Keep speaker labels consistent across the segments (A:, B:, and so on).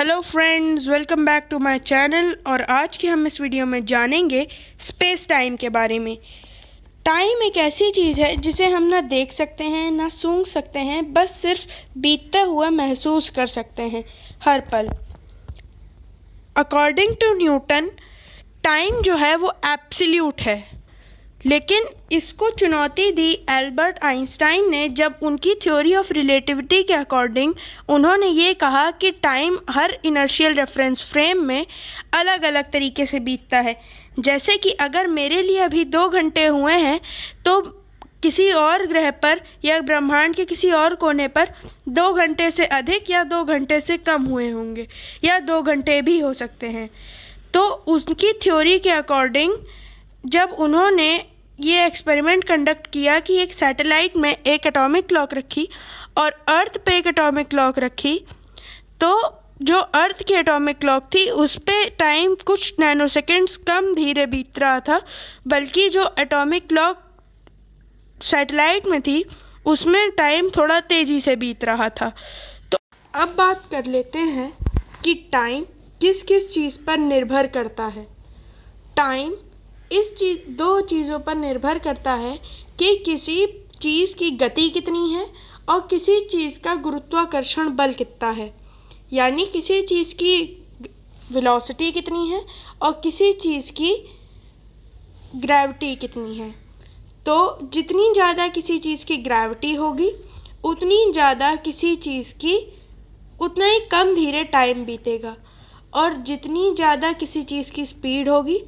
A: Hello friends, welcome back to my channel. और आज के हम इस वीडियो में जानेंगे स्पेस टाइम के बारे में। टाइम एक ऐसी चीज़ है जिसे हम ना देख सकते हैं ना सूंघ सकते हैं, बस सिर्फ बीतता हुआ महसूस कर सकते हैं हर पल। अकॉर्डिंग टू न्यूटन, टाइम जो है वो एब्सोल्यूट है, लेकिन इसको चुनौती दी एल्बर्ट आइंस्टाइन ने जब उनकी थ्योरी ऑफ रिलेटिविटी के अकॉर्डिंग उन्होंने ये कहा कि टाइम हर इनर्शियल रेफरेंस फ्रेम में अलग अलग तरीके से बीतता है। जैसे कि अगर मेरे लिए अभी 2 घंटे हुए हैं तो किसी और ग्रह पर या ब्रह्मांड के किसी और कोने पर 2 घंटे से अधिक या 2 घंटे से कम हुए होंगे या 2 घंटे भी हो सकते हैं। तो उनकी थ्योरी के अकॉर्डिंग जब उन्होंने ये एक्सपेरिमेंट कंडक्ट किया कि एक सैटेलाइट में एक एटॉमिक क्लॉक रखी और अर्थ पे एक एटॉमिक क्लॉक रखी, तो जो अर्थ की एटॉमिक क्लॉक थी उस पे टाइम कुछ नैनोसेकंड्स कम धीरे बीत रहा था, बल्कि जो एटॉमिक क्लॉक सैटेलाइट में थी उसमें टाइम थोड़ा तेज़ी से बीत रहा था। तो अब बात कर लेते हैं कि टाइम किस किस चीज़ पर निर्भर करता है। टाइम दो चीज़ों पर निर्भर करता है कि किसी चीज़ की गति कितनी है और किसी चीज़ का गुरुत्वाकर्षण बल कितना है, यानी किसी चीज़ की वेलोसिटी कितनी है और किसी चीज़ की ग्रेविटी कितनी है। तो जितनी ज़्यादा किसी चीज़ की ग्रेविटी होगी उतनी ज़्यादा किसी चीज़ की उतना ही कम धीरे टाइम बीतेगा, और जितनी ज़्यादा किसी चीज़ की स्पीड होगी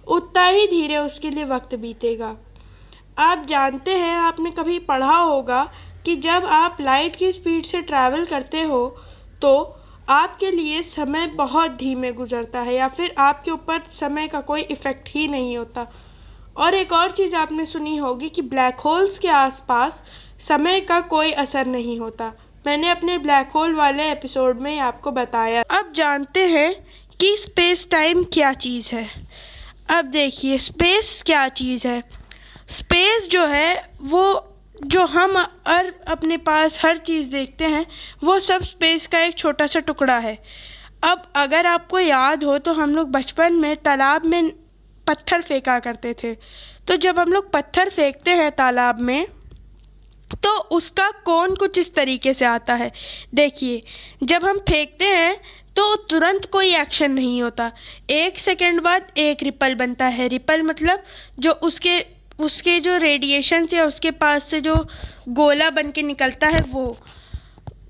A: उतना ही धीरे उसके लिए वक्त बीतेगा। आप जानते हैं, आपने कभी पढ़ा होगा कि जब आप लाइट की स्पीड से ट्रैवल करते हो तो आपके लिए समय बहुत धीमे गुजरता है, या फिर आपके ऊपर समय का कोई इफ़ेक्ट ही नहीं होता। और एक और चीज़ आपने सुनी होगी कि ब्लैक होल्स के आसपास समय का कोई असर नहीं होता। मैंने अपने ब्लैक होल वाले एपिसोड में आपको बताया। अब जानते हैं कि स्पेस टाइम क्या चीज़ है। अब देखिए, स्पेस क्या चीज़ है। स्पेस जो है वो जो हम अपने पास हर चीज़ देखते हैं वो सब स्पेस का एक छोटा सा टुकड़ा है। अब अगर आपको याद हो तो हम लोग बचपन में तालाब में पत्थर फेंका करते थे। तो जब हम लोग पत्थर फेंकते हैं तालाब में तो उसका कोण कुछ इस तरीके से आता है। देखिए, जब हम फेंकते हैं तो तुरंत कोई एक्शन नहीं होता, 1 सेकंड बाद एक रिपल बनता है। रिपल मतलब जो उसके जो रेडिएशन या उसके पास से जो गोला बन के निकलता है वो,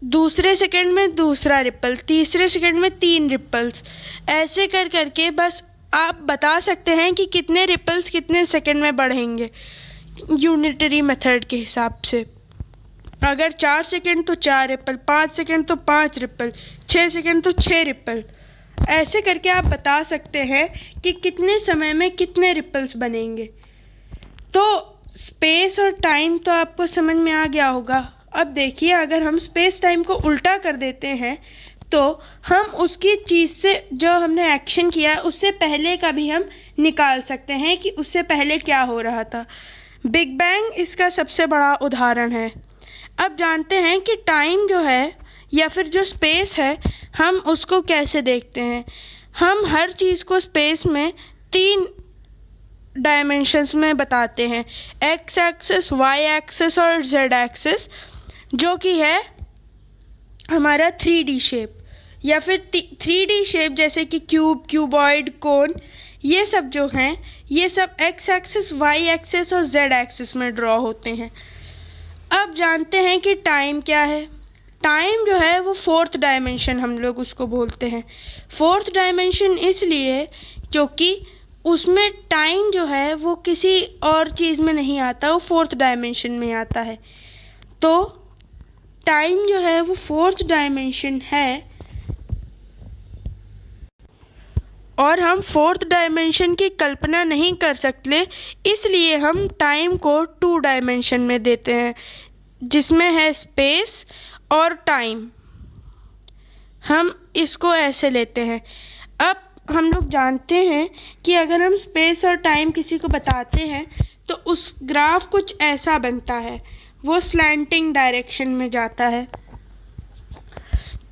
A: दूसरे सेकंड में दूसरा रिपल, तीसरे सेकंड में 3 रिपल्स, ऐसे कर करके बस आप बता सकते हैं कि कितने रिपल्स कितने सेकंड में बढ़ेंगे यूनिटरी मेथड के हिसाब से। अगर 4 सेकंड तो 4 रिपल, 5 सेकंड तो 5 रिपल, 6 सेकंड तो 6 रिपल, ऐसे करके आप बता सकते हैं कि कितने समय में कितने रिपल्स बनेंगे। तो स्पेस और टाइम तो आपको समझ में आ गया होगा। अब देखिए, अगर हम स्पेस टाइम को उल्टा कर देते हैं तो हम उसकी चीज़ से जो हमने एक्शन किया उससे पहले का भी हम निकाल सकते हैं कि उससे पहले क्या हो रहा था। बिग बैंग इसका सबसे बड़ा उदाहरण है। अब जानते हैं कि टाइम जो है या फिर जो स्पेस है हम उसको कैसे देखते हैं। हम हर चीज़ को स्पेस में 3 डायमेंशंस में बताते हैं, एक्स एक्सिस, वाई एक्सिस और जेड एक्सिस, जो कि है हमारा 3D शेप या फिर 3D शेप, जैसे कि क्यूब, क्यूबॉइड, कोन, ये सब जो हैं ये सब एक्स एक्सिस, वाई एक्सिस और जेड एक्सिस में ड्रॉ होते हैं। अब जानते हैं कि टाइम क्या है। टाइम जो है वो 4th डायमेंशन हम लोग उसको बोलते हैं। 4th डायमेंशन इसलिए क्योंकि उसमें टाइम जो है वो किसी और चीज़ में नहीं आता, वो 4th डायमेंशन में आता है। तो टाइम जो है वो 4th डायमेंशन है, और हम 4th डायमेंशन की कल्पना नहीं कर सकते, इसलिए हम टाइम को 2 डायमेंशन में देते हैं, जिसमें है स्पेस और टाइम। हम इसको ऐसे लेते हैं। अब हम लोग जानते हैं कि अगर हम स्पेस और टाइम किसी को बताते हैं तो उस ग्राफ कुछ ऐसा बनता है, वो स्लैंटिंग डायरेक्शन में जाता है।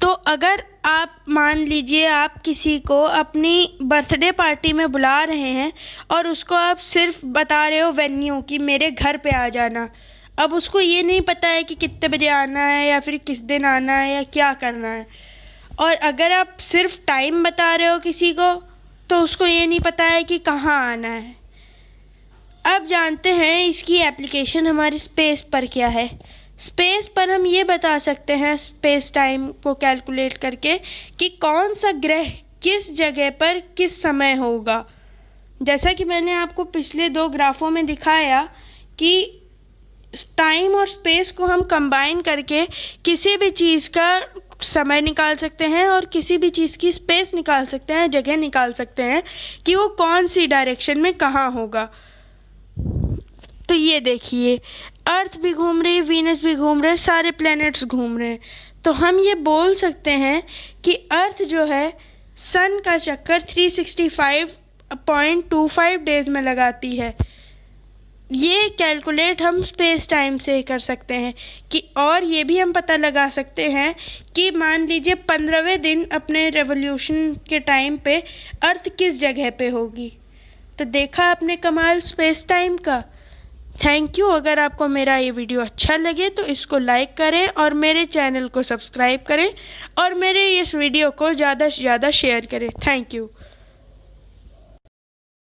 A: तो तो अगर आप मान लीजिए आप किसी को अपनी बर्थडे पार्टी में बुला रहे हैं और उसको आप सिर्फ बता रहे हो वेन्यू कि मेरे घर पे आ जाना। अब उसको ये नहीं पता है कि कितने बजे आना है या फिर किस दिन आना है या क्या करना है। और अगर आप सिर्फ टाइम बता रहे हो किसी को तो उसको ये नहीं पता है कि कहाँ आना है। अब जानते हैं इसकी एप्लीकेशन हमारी स्पेस पर क्या है। स्पेस पर हम ये बता सकते हैं स्पेस टाइम को कैलकुलेट करके कि कौन सा ग्रह किस जगह पर किस समय होगा। जैसा कि मैंने आपको पिछले 2 ग्राफों में दिखाया कि टाइम और स्पेस को हम कंबाइन करके किसी भी चीज़ का समय निकाल सकते हैं और किसी भी चीज़ की स्पेस निकाल सकते हैं, जगह निकाल सकते हैं कि वो कौन सी डायरेक्शन में कहाँ होगा। तो ये देखिए, अर्थ भी घूम रही है, वीनस भी घूम रहे हैं, सारे प्लैनेट्स घूम रहे हैं। तो हम ये बोल सकते हैं कि अर्थ जो है सन का चक्कर 365.25 डेज़ में लगाती है। ये कैलकुलेट हम स्पेस टाइम से कर सकते हैं कि और ये भी हम पता लगा सकते हैं कि मान लीजिए 15वें दिन अपने रेवोल्यूशन के टाइम पे अर्थ किस जगह पे होगी। तो देखा आपने कमाल स्पेस टाइम का। Thank you. अगर आपको मेरा ये वीडियो अच्छा लगे तो इसको लाइक करें और मेरे चैनल को सब्सक्राइब करें और मेरे इस वीडियो को ज़्यादा से ज़्यादा शेयर करें। Thank you.